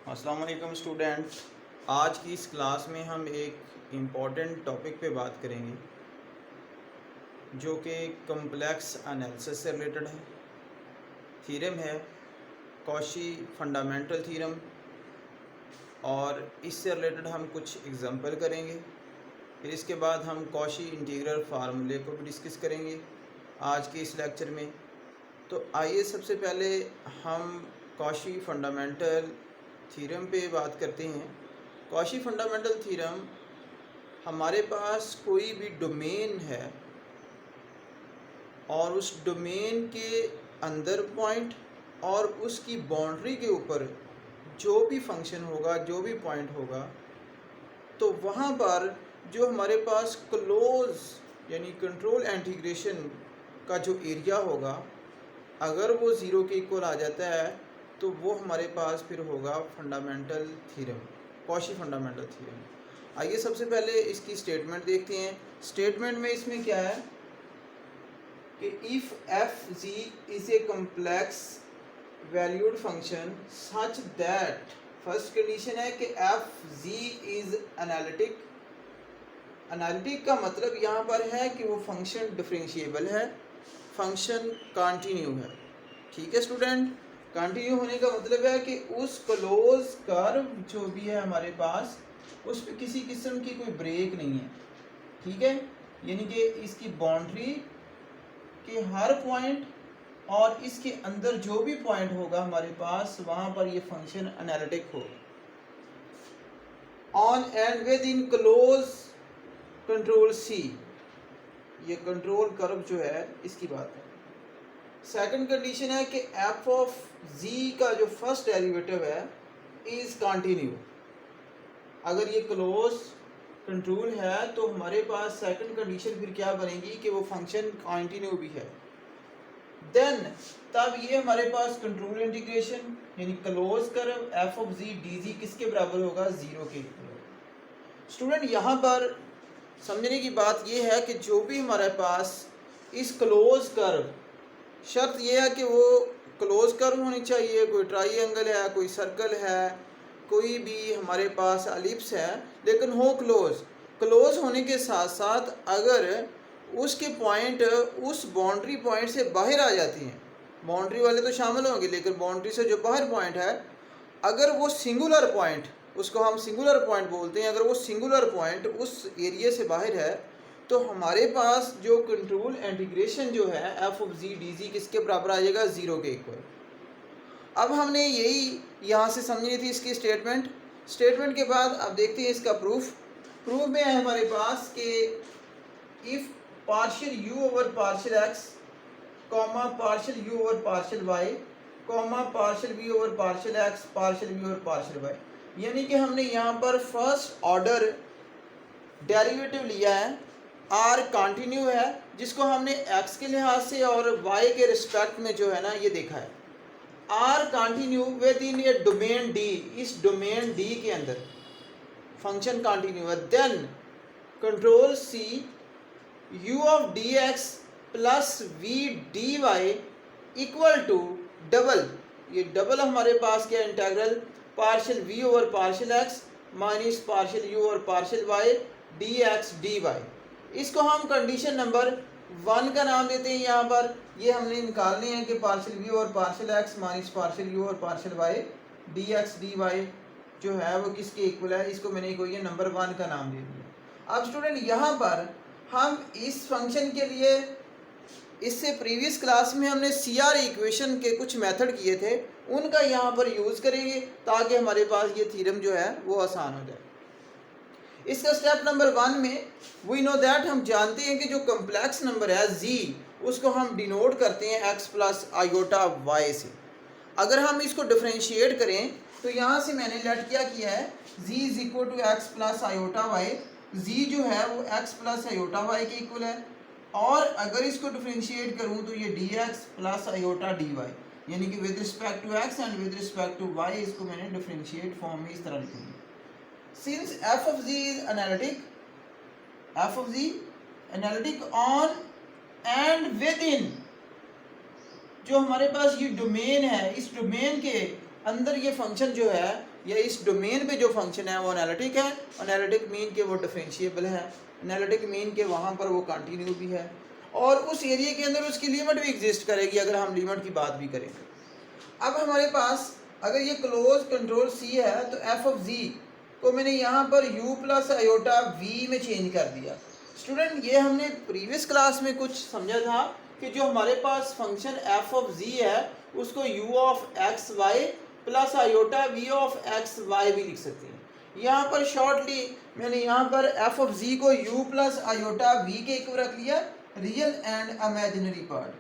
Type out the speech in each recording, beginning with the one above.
अस्सलाम वालेकुम स्टूडेंट। आज की इस क्लास में हम एक इम्पॉर्टेंट टॉपिक पे बात करेंगे जो कि कम्प्लेक्स एनालिसिस से रिलेटेड है। थीरम है कॉशी फंडामेंटल थीरम, और इससे रिलेटेड हम कुछ एग्जांपल करेंगे। फिर इसके बाद हम कॉशी इंटीग्रल फार्मूले को भी डिस्कस करेंगे आज के इस लेक्चर में। तो आइए सबसे पहले हम कॉशी फंडामेंटल थीरम पे बात करते हैं। कॉशी फंडामेंटल थीरम, हमारे पास कोई भी डोमेन है और उस डोमेन के अंदर पॉइंट और उसकी बाउंड्री के ऊपर जो भी फंक्शन होगा, जो भी पॉइंट होगा, तो वहाँ पर जो हमारे पास क्लोज यानी कंट्रोल इंटीग्रेशन का जो एरिया होगा, अगर वो ज़ीरो के इक्वल आ जाता है तो वो हमारे पास फिर होगा fundamental theorem, Cauchy fundamental theorem. आइए सबसे पहले इसकी स्टेटमेंट देखते हैं। स्टेटमेंट में इसमें क्या है कि if F G is a complex valued function such that, first condition है कि F G is analytic. Analytic का मतलब यहाँ पर है कि वो फंक्शन डिफरेंशिएबल है, फंक्शन कंटिन्यू है। ठीक है स्टूडेंट, कंटिन्यू होने का मतलब है कि उस क्लोज कर्व जो भी है हमारे पास, उस पर किसी किस्म की कोई ब्रेक नहीं है। ठीक है, यानी कि इसकी बाउंड्री के हर पॉइंट और इसके अंदर जो भी पॉइंट होगा हमारे पास, वहाँ पर ये फंक्शन एनालिटिक हो। On and within closed contour C, ये कंट्रोल कर्व जो है इसकी बात है। सेकंड कंडीशन है कि एफ ऑफ जी का जो फर्स्ट डेरिवेटिव है इज कंटिन्यू। अगर ये क्लोज कंट्रोल है तो हमारे पास सेकंड कंडीशन फिर क्या बनेगी कि वो फंक्शन कंटिन्यू भी है। देन तब ये हमारे पास कंट्रोल इंटीग्रेशन यानी close curve F of g d जी किसके बराबर होगा, जीरो के इक्वल। स्टूडेंट यहाँ पर समझने की बात ये है कि जो भी हमारे पास इस क्लोज कर्व, शर्त यह है कि वो क्लोज कर्व होनी चाहिए, कोई ट्राइंगल है, कोई सर्कल है, कोई भी हमारे पास एलिप्स है, लेकिन हो क्लोज। क्लोज होने के साथ साथ अगर उसके पॉइंट उस बाउंड्री पॉइंट से बाहर आ जाती हैं, बाउंड्री वाले तो शामिल होंगे लेकिन बाउंड्री से जो बाहर पॉइंट है, अगर वो सिंगुलर पॉइंट, उसको हम सिंगुलर पॉइंट बोलते हैं, अगर वो सिंगुलर पॉइंट उस एरिया से बाहर है तो हमारे पास जो कंट्रोल इंटीग्रेशन जो है एफ ऑफ जी डी जी किसके बराबर आ जाएगा, ज़ीरो के इक्वल। अब हमने यही यहाँ से समझनी थी इसकी स्टेटमेंट। स्टेटमेंट के बाद अब देखते हैं इसका प्रूफ। प्रूफ में है हमारे पास कि if partial u over partial x comma partial u over partial y comma partial v over partial x partial v over partial y, यानी कि हमने यहाँ पर फर्स्ट ऑर्डर डेरिवेटिव लिया है, आर कंटिन्यू है, जिसको हमने एक्स के लिहाज से और वाई के रिस्पेक्ट में जो है ना ये देखा है। Are continue within a domain D, इस डोमेन डी के अंदर फंक्शन कंटिन्यू है। Then contour C u of d x plus v d y equal to double, ये डबल हमारे पास क्या integral partial v over partial x minus partial u over partial y d x d y. इसको हम condition number 1 का नाम देते हैं। यहाँ पर ये हमने निकालने हैं कि पार्शियल वी और partial x minus partial u और partial y d x d y जो है वो किसके इक्वल है, इसको मैंने कोई नंबर 1 का नाम दे दिया। अब स्टूडेंट यहाँ पर हम इस फंक्शन के लिए, इससे प्रीवियस क्लास में हमने सी आर इक्वेशन के कुछ मेथड किए थे, उनका यहाँ पर यूज़ करेंगे ताकि हमारे पास ये थ्योरम जो है वो आसान हो जाए। इसका स्टेप नंबर 1 में वी नो दैट, हम जानते हैं कि जो कम्प्लेक्स नंबर है z, उसको हम डिनोट करते हैं x प्लस आयोटा y से। अगर हम इसको डिफरेंशिएट करें तो यहाँ से मैंने लेट क्या किया है, z is equal to x plus iota y. z जो है वो x प्लस आयोटा वाई के इक्वल है, और अगर इसको डिफरेंशिएट करूँ तो ये dx प्लस आयोटा dy, यानी कि with respect to x and with respect to y, इसको मैंने डिफरेंशिएट फॉर्म में इस तरह लिखूँगी। Since f of z is analytic, f of z analytic on and within जो हमारे पास ये डोमेन है, इस डोमेन के अंदर ये फंक्शन जो है, या इस डोमेन पे जो फंक्शन है वो एनालिटिक है, एनालिटिक मीन के वो डिफरेंशिएबल है, एनालिटिक मीन के वहाँ पर वो कंटिन्यू भी है, और उस एरिया के अंदर उसकी लिमिट भी एग्जिस्ट करेगी अगर हम लिमिट की बात भी करें। अब हमारे पास अगर ये क्लोज कंट्रोल सी है तो एफ ऑफ जी को मैंने यहाँ पर u प्लस आयोटा v में चेंज कर दिया। स्टूडेंट ये हमने प्रीवियस क्लास में कुछ समझा था कि जो हमारे पास फंक्शन f ऑफ z है उसको u of x y plus iota v of x y भी लिख सकते हैं। यहाँ पर शॉर्टली मैंने यहाँ पर f ऑफ z को u प्लस आयोटा v के इक्वल रख लिया, रियल एंड इमेजिनरी पार्ट,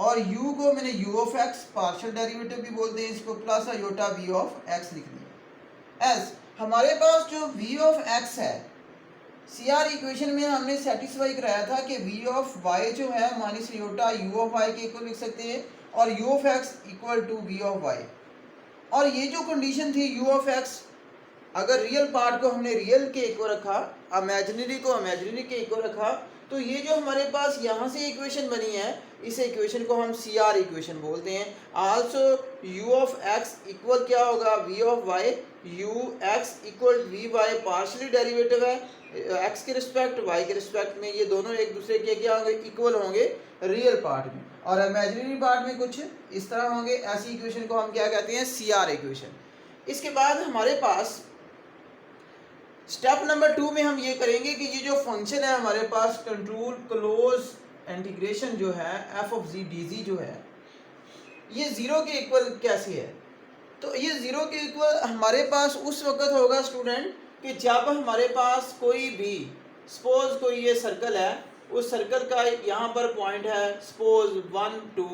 और u को मैंने u of x partial derivative भी बोलते हैं इसको, plus iota v of x लिख लिया। एज हमारे पास जो v ऑफ x है CR इक्वेशन में हमने सेटिस्फाई कराया था कि v ऑफ y जो है minus iota u of y के इक्वल लिख सकते हैं, और u of x equal to v of y। और ये जो कंडीशन थी u ऑफ x, अगर रियल पार्ट को हमने रियल के इक्वल रखा, इमेजिनरी को इमेजिनरी के इक्वल रखा, तो ये जो हमारे पास यहाँ से इक्वेशन बनी है इस इक्वेशन को हम CR इक्वेशन बोलते हैं। Also u of x equal क्या होगा, v of y, u x equal v y partially derivative है x के रिस्पेक्ट y के रिस्पेक्ट में, ये दोनों एक दूसरे के क्या होंगे, इक्वल होंगे रियल पार्ट में, और इमेजिनरी पार्ट में कुछ इस तरह होंगे। ऐसी इक्वेशन को हम क्या कहते हैं, CR इक्वेशन। इसके बाद हमारे पास स्टेप नंबर 2 में हम ये करेंगे कि ये जो फंक्शन है हमारे पास कंट्रोल क्लोज इंटीग्रेशन जो है f ऑफ z dz जो है ये ज़ीरो के इक्वल कैसे है। तो ये ज़ीरो के इक्वल हमारे पास उस वक्त होगा स्टूडेंट कि जब हमारे पास कोई भी, सपोज कोई ये सर्कल है, उस सर्कल का यहाँ पर पॉइंट है सपोज 1 2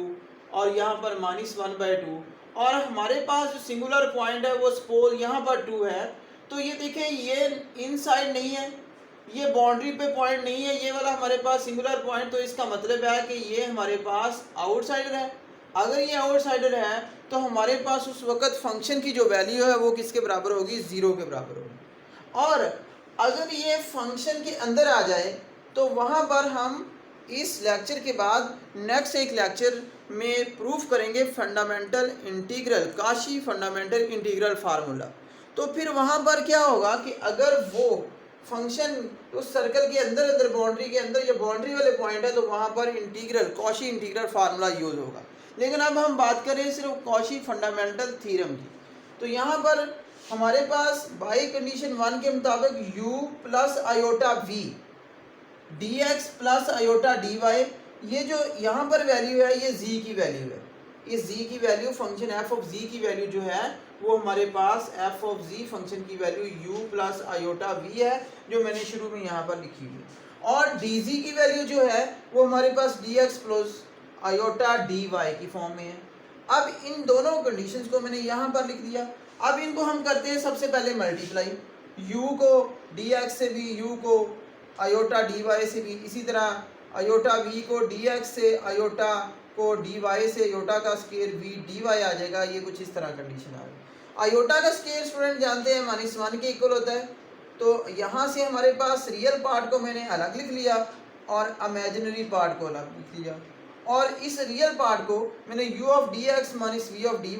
और यहाँ पर -1/2, और हमारे पास जो सिंगुलर पॉइंट है वो सपोज यहाँ पर 2 है। तो ये देखें ये इनसाइड नहीं है, ये बाउंड्री पे पॉइंट नहीं है, ये वाला हमारे पास सिंगुलर पॉइंट, तो इसका मतलब है कि ये हमारे पास आउटसाइडर है। अगर ये आउटसाइडर है तो हमारे पास उस वक्त फंक्शन की जो वैल्यू है वो किसके बराबर होगी, ज़ीरो के बराबर होगी। और अगर ये फंक्शन के अंदर आ जाए तो वहाँ पर हम इस लेक्चर के बाद नेक्स्ट एक लेक्चर में प्रूफ करेंगे fundamental integral, Kashi fundamental integral formula. तो फिर वहाँ पर क्या होगा कि अगर वो फंक्शन उस सर्कल के अंदर अंदर बाउंड्री के अंदर या बाउंड्री वाले पॉइंट है तो वहाँ पर integral, Cauchy integral formula use होगा। लेकिन अब हम बात करें सिर्फ कॉशी फंडामेंटल थ्योरम की, तो यहाँ पर हमारे पास बाई कंडीशन 1 के मुताबिक u plus iota v dx plus iota dy, ये जो यहाँ पर वैल्यू है ये z की वैल्यू है। इस z की value function f of z की वैल्यू जो है वो हमारे पास f ऑफ z फंक्शन की value u plus iota v है जो मैंने शुरू में यहाँ पर लिखी हुई, और dz की वैल्यू जो है वो हमारे पास dx प्लस आयोटा dy की फॉर्म में है। अब इन दोनों कंडीशंस को मैंने यहाँ पर लिख दिया। अब इनको हम करते हैं सबसे पहले मल्टीप्लाई, u को dx से भी, u को आयोटा dy से भी, इसी तरह आयोटा v को dx से, आयोटा को dy से, आयोटा का स्केयर v dy आ जाएगा। ये कुछ इस तरह कंडीशन आ गई। आयोटा का स्केयर स्टूडेंट जानते हैं -1 के इक्वल होता है, तो यहाँ से हमारे पास रियल पार्ट को मैंने अलग लिख लिया और इमेजिनरी पार्ट को अलग लिख लिया, और इस रियल पार्ट को मैंने u of dx minus v of dy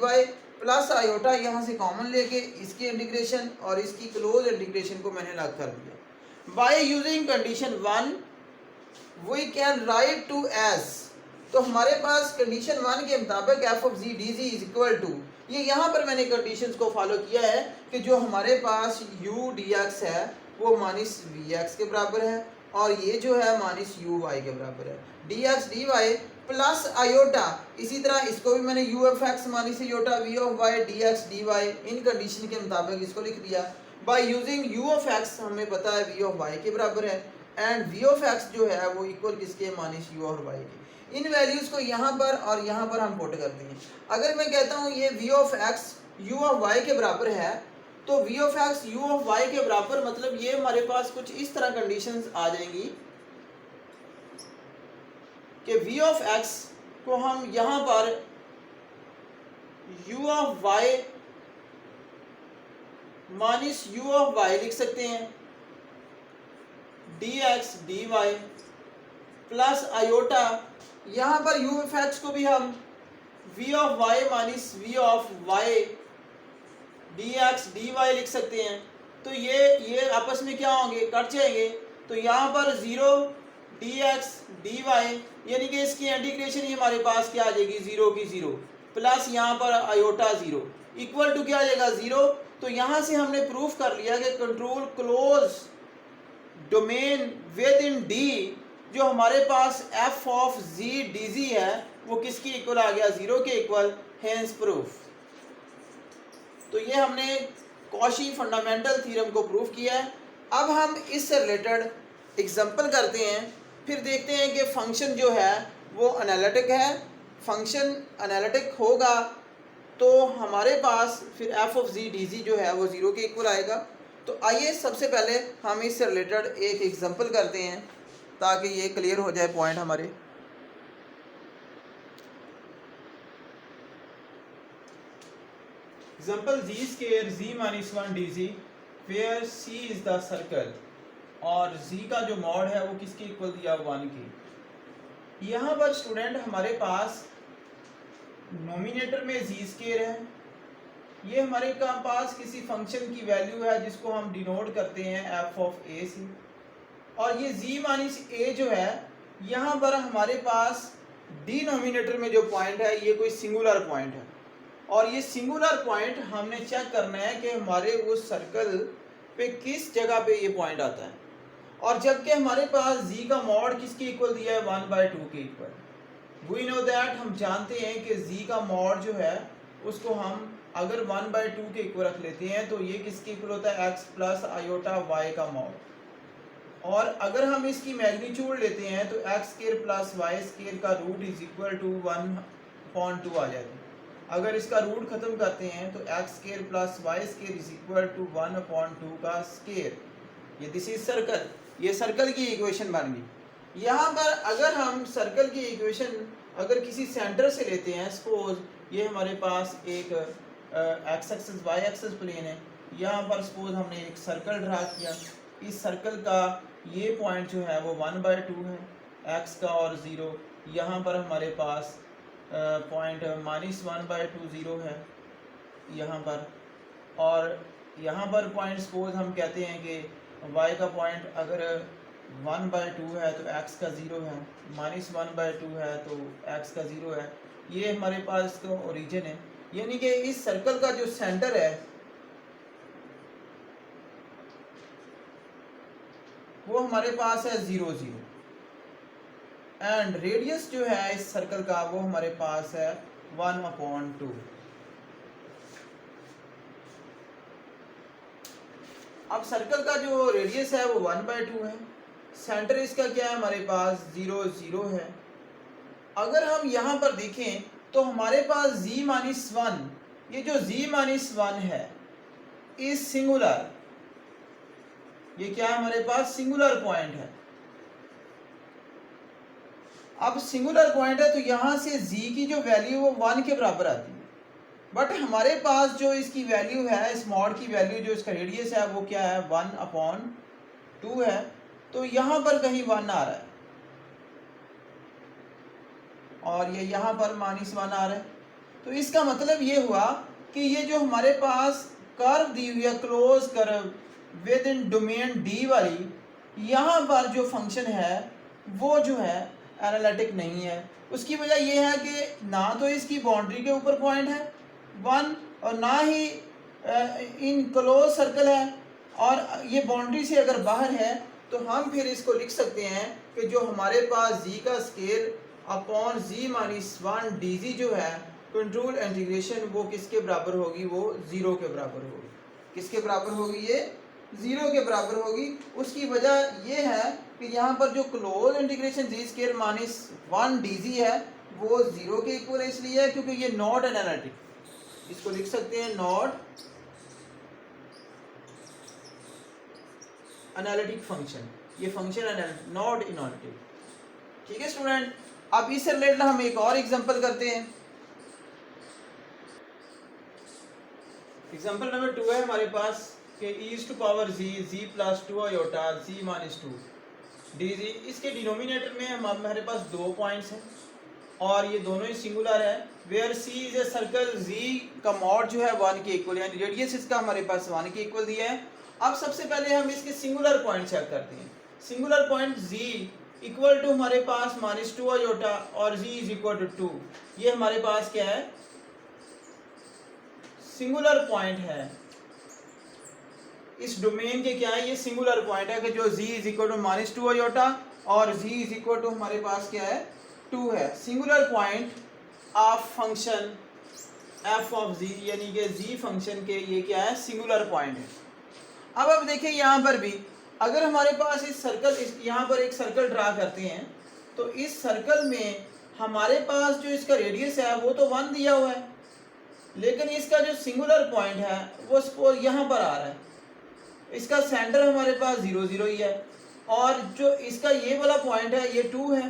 plus iota यहाँ से कॉमन लेके इसकी इंटीग्रेशन और इसकी क्लोज इंटीग्रेशन को मैंने अलग कर दिया। By using condition 1 we can write two as, तो हमारे पास कंडीशन 1 के मुताबिक f of z dz is equal to, ये यहाँ पर मैंने कंडीशंस को फॉलो किया है कि जो हमारे पास u dx है वो माइनस vx के बराबर है, और ये जो है माइनस uy के बराबर है, dx dy प्लस आयोटा, इसी तरह इसको भी मैंने u of x minus iota v of y dx dy in condition के मुताबिक इसको लिख दिया। By using u of x हमें पता है v ऑफ y के बराबर है, एंड v ऑफ x जो है वो इक्वल किसके, माइनस u ऑफ y के। इन वैल्यूज़ को यहाँ पर और यहाँ पर हम पुट करते हैं। अगर मैं कहता हूँ ये v of x u of y के बराबर है, तो v of x u of y के बराबर मतलब ये हमारे पास कुछ इस तरह कंडीशंस आ जाएंगी कि v ऑफ x को हम यहाँ पर u of y minus u of y लिख सकते हैं, dx dy प्लस आयोटा, यहाँ पर u ऑफ x को भी हम v of y minus v of y d x d y लिख सकते हैं। तो ये आपस में क्या होंगे, कट जाएंगे। तो यहाँ पर zero d x d y यानी कि इसकी इंटीग्रेशन ही हमारे पास क्या आ जाएगी, ज़ीरो की ज़ीरो प्लस यहाँ पर आयोटा ज़ीरो इक्वल टू क्या आ जाएगा, ज़ीरो। तो यहाँ से हमने प्रूफ कर लिया कि control close domain within D जो हमारे पास f of g d g है वो किसकी इक्वल आ गया, ज़ीरो के इक्वल, हेंस प्रूफ। तो ये हमने कॉशी फंडामेंटल थ्योरम को प्रूव किया है। अब हम इससे रिलेटेड एग्जांपल करते हैं, फिर देखते हैं कि फंक्शन जो है वो एनालिटिक है। फंक्शन एनालिटिक होगा तो हमारे पास फिर एफ ऑफ जी डी जी जो है वो ज़ीरो के इक्वल आएगा। तो आइए सबसे पहले हम इससे रिलेटेड एक एग्जांपल करते हैं ताकि ये क्लियर हो जाए पॉइंट हमारे। Example ji square ji minus one D G where c is the circle और जी का जो मॉड है वो किसके इक्वल दिया, वन की। यहाँ पर स्टूडेंट हमारे पास नोमिनेटर में जी स्केयर है, ये हमारे पास किसी फंक्शन की वैल्यू है जिसको हम डिनोट करते हैं एफ ऑफ ए से। और ये जी माइनस ए जो है यहाँ पर हमारे पास डिनोमिनेटर में जो पॉइंट है ये कोई सिंगुलर पॉइंट है और ये सिंगुलर पॉइंट हमने चेक करना है कि हमारे उस सर्कल पे किस जगह पे ये पॉइंट आता है। और जबकि हमारे पास जी का मॉड किसके इक्वल दिया है, 1/2 के इक्वल। वी नो दैट, हम जानते हैं कि जी का मॉड जो है उसको हम अगर 1/2 के इक्वल रख लेते हैं तो ये किसके इक्वल होता है, एक्स प्लस आयोटा वाई का मॉड। और अगर हम इसकी मैग्नीट्यूड लेते हैं तो x square plus y square का रूट इज इक्वल टू 1/2 आ जाता है। अगर इसका रूट खत्म करते हैं तो x square plus y square is equal to 1/2 का स्क्वायर। ये दिस इज सर्कल, ये सर्कल की इक्वेशन बन गई। यहाँ पर अगर हम सर्कल की इक्वेशन अगर किसी सेंटर से लेते हैं, सपोज ये हमारे पास एक x axis y axis plane है, यहाँ पर सपोज हमने एक सर्कल ड्रा किया। इस सर्कल का ये पॉइंट जो है वो 1/2 है, एक्स का और ज़ीरो। यहाँ पर हमारे पास पॉइंट -1/2 ज़ीरो है यहाँ पर, और यहाँ पर पॉइंट सपोज हम कहते हैं कि y का पॉइंट अगर 1/2 है तो x का ज़ीरो है, -1/2 है तो x का ज़ीरो है। ये हमारे पास इसका ओरिजिन है, यानी कि इस सर्कल का जो सेंटर है वो हमारे पास है 0 0 एंड रेडियस जो है इस सर्कल का वो हमारे पास है 1/2। अब सर्कल का जो रेडियस है वो 1/2 है, सेंटर इसका क्या है हमारे पास 0 0 है। अगर हम यहाँ पर देखें तो हमारे पास z-1, ये जो z-1 है इस सिंगुलर, ये क्या है हमारे पास सिंगुलर पॉइंट है। अब सिंगुलर पॉइंट है तो यहाँ से z की जो वैल्यू वो 1 के बराबर आती है, बट हमारे पास जो इसकी वैल्यू है, इस मॉड की वैल्यू जो इसका रेडियस है वो क्या है 1/2 है। तो यहाँ पर कहीं 1 आ रहा है और ये यहाँ पर -1 आ रहा है। तो इसका मतलब ये हुआ कि ये जो हमारे पास कर्व दी हुई है, close curve with in domain D वाली, यहाँ पर जो फंक्शन है वो जो है एनालिटिक नहीं है। उसकी वजह ये है कि ना तो इसकी बाउंड्री के ऊपर पॉइंट है 1 और ना ही इन क्लोज सर्कल है, और ये बाउंड्री से अगर बाहर है तो हम फिर इसको लिख सकते हैं कि जो हमारे पास जी का स्केल अपॉन z-1 dz जो है कंट्रोल इंटीग्रेशन वो किसके बराबर होगी, वो 0 के बराबर होगी। किसके बराबर होगी, ये 0 के बराबर होगी। उसकी वजह ये है कि यहाँ पर जो क्लोज इंटीग्रेशन z-1 dz है वो 0 के इक्वल इसलिए है क्योंकि ये नॉट एनालिटिक, इसको लिख सकते हैं नॉट एनालिटिक फंक्शन, ये फंक्शन नॉट एनालिटिक। ठीक है स्टूडेंट, अब इससे रिलेटेड हम एक और एग्जांपल करते हैं। एग्जांपल नंबर 2 है हमारे पास कि e⁻z z + 2 iota z-2 dz। इसके डिनोमिनेटर में हमारे पास 2 पॉइंट्स हैं और ये दोनों ही सिंगुलर है। Where c is a circle, g का मॉड जो है 1 के इक्वल, यानी रेडियस इसका हमारे पास 1 के इक्वल दिया है। अब सबसे पहले हम इसके सिंगुलर पॉइंट चेक करते हैं। Singular point g equal to हमारे पास -2 आयोटा और जी इज इक्वल टू 2। ये हमारे पास क्या है, सिंगुलर पॉइंट है। इस डोमेन के क्या है, ये सिंगुलर पॉइंट है कि जो z इज इक्वल टू -2 आयोटा और z इज इक्वल टू हमारे पास क्या है 2 है। Singular point of function f of z, यानी कि z फंक्शन के ये क्या है, सिंगुलर पॉइंट है। अब देखिए यहाँ पर भी अगर हमारे पास इस सर्कल, यहाँ पर एक सर्कल ड्रा करते हैं तो इस सर्कल में हमारे पास जो इसका रेडियस है वो तो 1 दिया हुआ है, लेकिन इसका जो सिंगुलर पॉइंट है वो सपोज यहाँ पर आ रहा है। इसका सेंटर हमारे पास 0 0 ही है और जो इसका ये वाला पॉइंट है ये 2 है,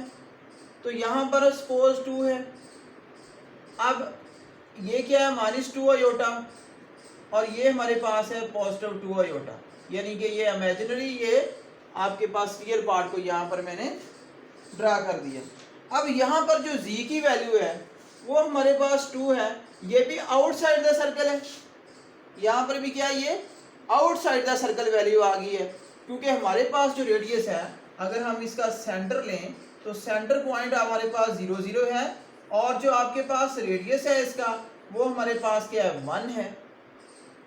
तो यहाँ पर सपोज 2 है। अब ये क्या है, -2 आयोटा और ये हमारे पास है +2 आयोटा, यानी कि ये इमेजिनरी, ये आपके पास रियल पार्ट को यहाँ पर मैंने ड्रा कर दिया। अब यहाँ पर जो z की वैल्यू है वो हमारे पास 2 है, ये भी आउटसाइड द सर्कल है। यहाँ पर भी क्या है, ये आउटसाइड द सर्कल वैल्यू आ गई है, क्योंकि हमारे पास जो रेडियस है अगर हम इसका सेंटर लें तो सेंटर पॉइंट हमारे पास 0 0 है और जो आपके पास रेडियस है इसका वो हमारे पास क्या है 1 है।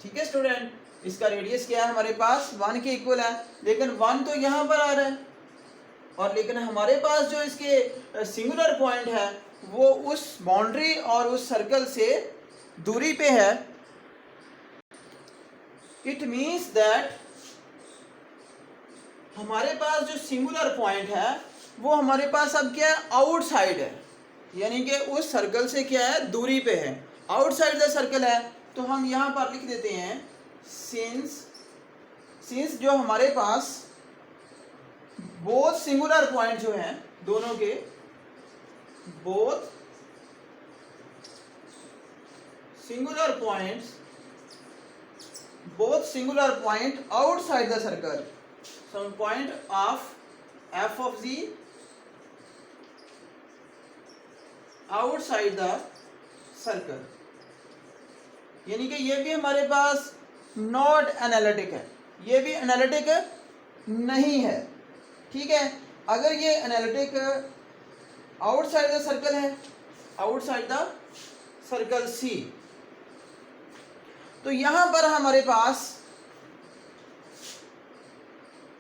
ठीक है स्टूडेंट, इसका रेडियस क्या है हमारे पास 1 के इक्वल है, लेकिन 1 तो यहाँ पर आ रहा है और लेकिन हमारे पास जो इसके सिंगुलर पॉइंट है वो उस बाउंड्री और उस सर्कल से दूरी पे है। इट मीन्स दैट हमारे पास जो सिंगुलर पॉइंट है वो हमारे पास अब क्या है, आउटसाइड है, यानी कि उस सर्कल से क्या है, दूरी पे है, आउटसाइड द सर्कल है। तो हम यहाँ पर लिख देते हैं सिंस जो हमारे पास बोथ सिंगुलर पॉइंट जो हैं दोनों के, both singular point outside the circle, some point of f of z outside the circle, यानी कि ये भी हमारे पास नॉट एनालिटिक है, ये भी एनालिटिक नहीं है। ठीक है, अगर ये एनालिटिक आउटसाइड द सर्कल है, आउटसाइड द सर्कल C, तो यहां पर हमारे पास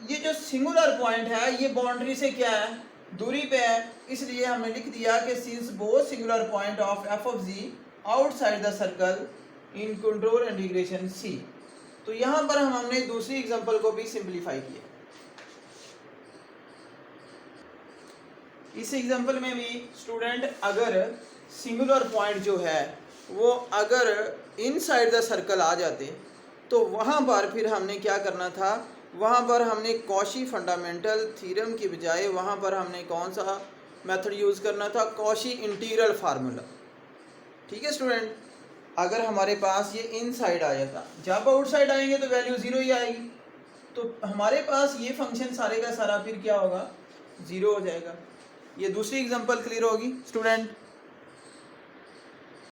ये जो सिंगुलर पॉइंट है ये बाउंड्री से क्या है, दूरी पे है, इसलिए हमने लिख दिया कि since both singular point of f of z outside the circle in control integration C। तो यहाँ पर हमने दूसरी एग्जांपल को भी सिंपलीफाई किया। इस एग्जांपल में भी स्टूडेंट अगर सिंगुलर पॉइंट जो है वो अगर इनसाइड द सर्कल आ जाते तो वहाँ पर फिर हमने क्या करना था, वहाँ पर हमने कॉशी फंडामेंटल थ्योरम की बजाय वहाँ पर हमने कौन सा मेथड यूज़ करना था, कॉशी इंटीग्रल फार्मूला। ठीक है स्टूडेंट, अगर हमारे पास ये इनसाइड आ जाता, जब आउटसाइड आएंगे तो वैल्यू 0 ही आएगी, तो हमारे पास ये फंक्शन सारे का सारा फिर क्या होगा, 0 हो जाएगा। ये दूसरी एग्जांपल क्लियर होगी स्टूडेंट।